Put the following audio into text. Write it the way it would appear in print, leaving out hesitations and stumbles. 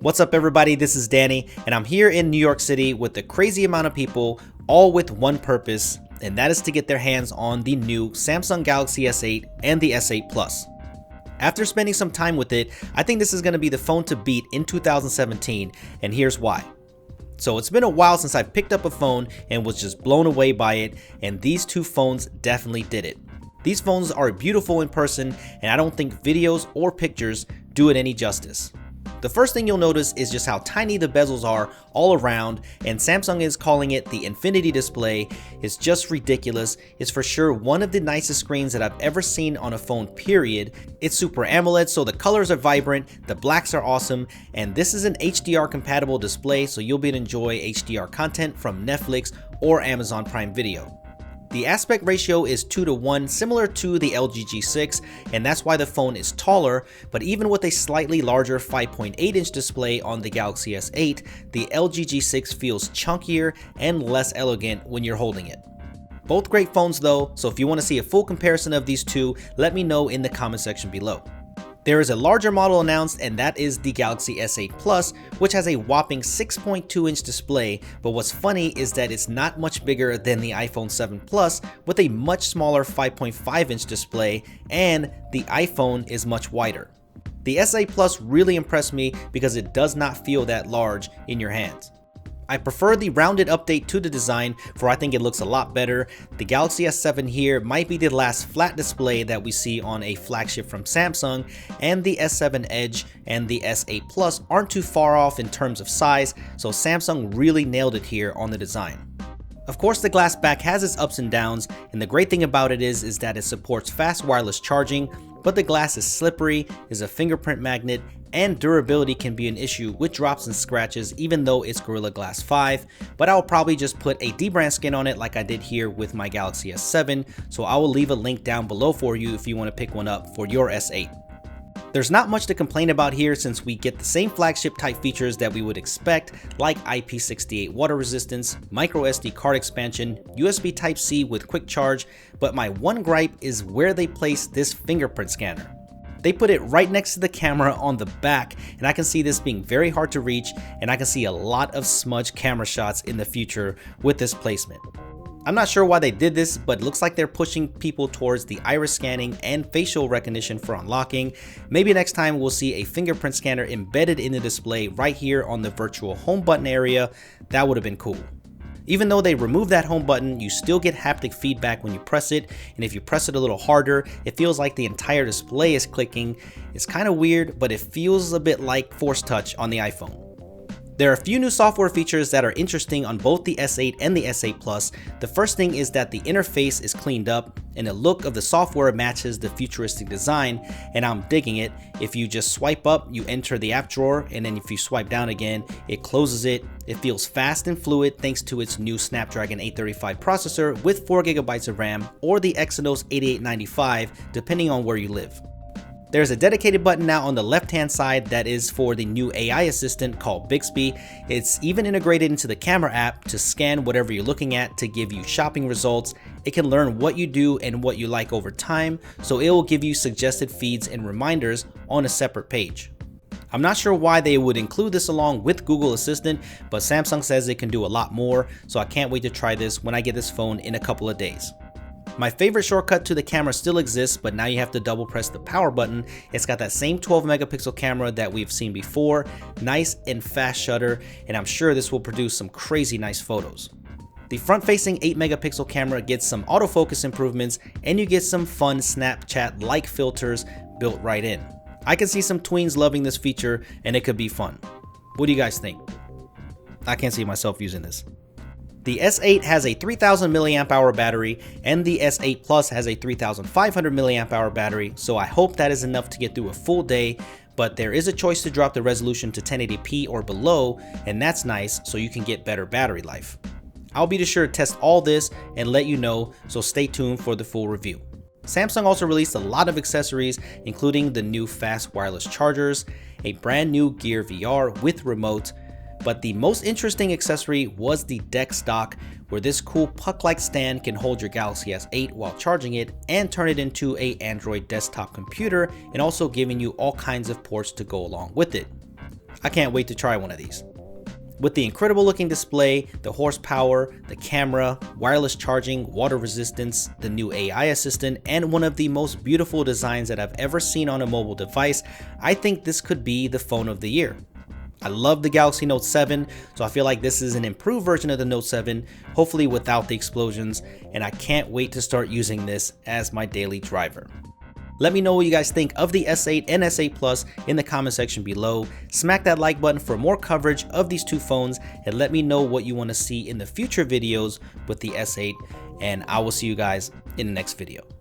What's up everybody, this is Danny, and I'm here in New York City with a crazy amount of people, all with one purpose, and that is to get their hands on the new Samsung Galaxy S8 and the S8 Plus. After spending some time with it, I think this is going to be the phone to beat in 2017, and here's why. So it's been a while since I picked up a phone and was just blown away by it, and these two phones definitely did it. These phones are beautiful in person, and I don't think videos or pictures do it any justice. The first thing you'll notice is just how tiny the bezels are all around, and Samsung is calling it the Infinity Display. It's just ridiculous. It's for sure one of the nicest screens that I've ever seen on a phone, period. It's Super AMOLED, so the colors are vibrant, the blacks are awesome, and this is an HDR compatible display, so you'll be able to enjoy HDR content from Netflix or Amazon Prime Video. The aspect ratio is 2:1, similar to the LG G6, and that's why the phone is taller, but even with a slightly larger 5.8-inch display on the Galaxy S8, the LG G6 feels chunkier and less elegant when you're holding it. Both great phones though, so if you want to see a full comparison of these two, let me know in the comment section below. There is a larger model announced, and that is the Galaxy S8 Plus, which has a whopping 6.2-inch display, but what's funny is that it's not much bigger than the iPhone 7 Plus with a much smaller 5.5-inch display, and the iPhone is much wider. The S8 Plus really impressed me because it does not feel that large in your hands. I prefer the rounded update to the design, for I think it looks a lot better. The Galaxy S7 here might be the last flat display that we see on a flagship from Samsung, and the S7 Edge and the S8 Plus aren't too far off in terms of size, so Samsung really nailed it here on the design. Of course, the glass back has its ups and downs, and the great thing about it is that it supports fast wireless charging, but the glass is slippery, is a fingerprint magnet, and durability can be an issue with drops and scratches even though it's Gorilla Glass 5, but I'll probably just put a dbrand skin on it like I did here with my Galaxy S7, so I will leave a link down below for you if you want to pick one up for your S8. There's not much to complain about here since we get the same flagship type features that we would expect, like IP68 water resistance, micro SD card expansion, USB Type-C with quick charge, but my one gripe is where they place this fingerprint scanner. They put it right next to the camera on the back, and I can see this being very hard to reach, and I can see a lot of smudged camera shots in the future with this placement. I'm not sure why they did this, but it looks like they're pushing people towards the iris scanning and facial recognition for unlocking. Maybe next time we'll see a fingerprint scanner embedded in the display right here on the virtual home button area. That would have been cool. Even though they removed that home button, you still get haptic feedback when you press it, and if you press it a little harder, it feels like the entire display is clicking. It's kind of weird, but it feels a bit like Force Touch on the iPhone. There are a few new software features that are interesting on both the S8 and the S8 Plus. The first thing is that the interface is cleaned up and the look of the software matches the futuristic design, and I'm digging it. If you just swipe up, you enter the app drawer, and then if you swipe down again, it closes it. It feels fast and fluid thanks to its new Snapdragon 835 processor with 4GB of RAM or the Exynos 8895 depending on where you live. There's a dedicated button now on the left-hand side that is for the new AI assistant called Bixby. It's even integrated into the camera app to scan whatever you're looking at to give you shopping results. It can learn what you do and what you like over time, so it will give you suggested feeds and reminders on a separate page. I'm not sure why they would include this along with Google Assistant, but Samsung says it can do a lot more, so I can't wait to try this when I get this phone in a couple of days. My favorite shortcut to the camera still exists, but now you have to double press the power button. It's got that same 12 megapixel camera that we've seen before, nice and fast shutter, and I'm sure this will produce some crazy nice photos. The front-facing 8 megapixel camera gets some autofocus improvements, and you get some fun Snapchat-like filters built right in. I can see some tweens loving this feature, and it could be fun. What do you guys think? I can't see myself using this. The S8 has a 3000 mAh battery, and the S8 Plus has a 3500 mAh battery, so I hope that is enough to get through a full day, but there is a choice to drop the resolution to 1080p or below, and that's nice so you can get better battery life. I'll be sure to test all this and let you know, so stay tuned for the full review. Samsung also released a lot of accessories, including the new fast wireless chargers, a brand new Gear VR with remote, but the most interesting accessory was the DeX dock, where this cool puck-like stand can hold your Galaxy S8 while charging it and turn it into an Android desktop computer, and also giving you all kinds of ports to go along with it. I can't wait to try one of these. With the incredible looking display, the horsepower, the camera, wireless charging, water resistance, the new AI assistant, and one of the most beautiful designs that I've ever seen on a mobile device, I think this could be the phone of the year. I love the Galaxy Note 7, so I feel like this is an improved version of the Note 7, hopefully without the explosions, and I can't wait to start using this as my daily driver. Let me know what you guys think of the S8 and S8 Plus in the comment section below. Smack that like button for more coverage of these two phones, and let me know what you want to see in the future videos with the S8, and I will see you guys in the next video.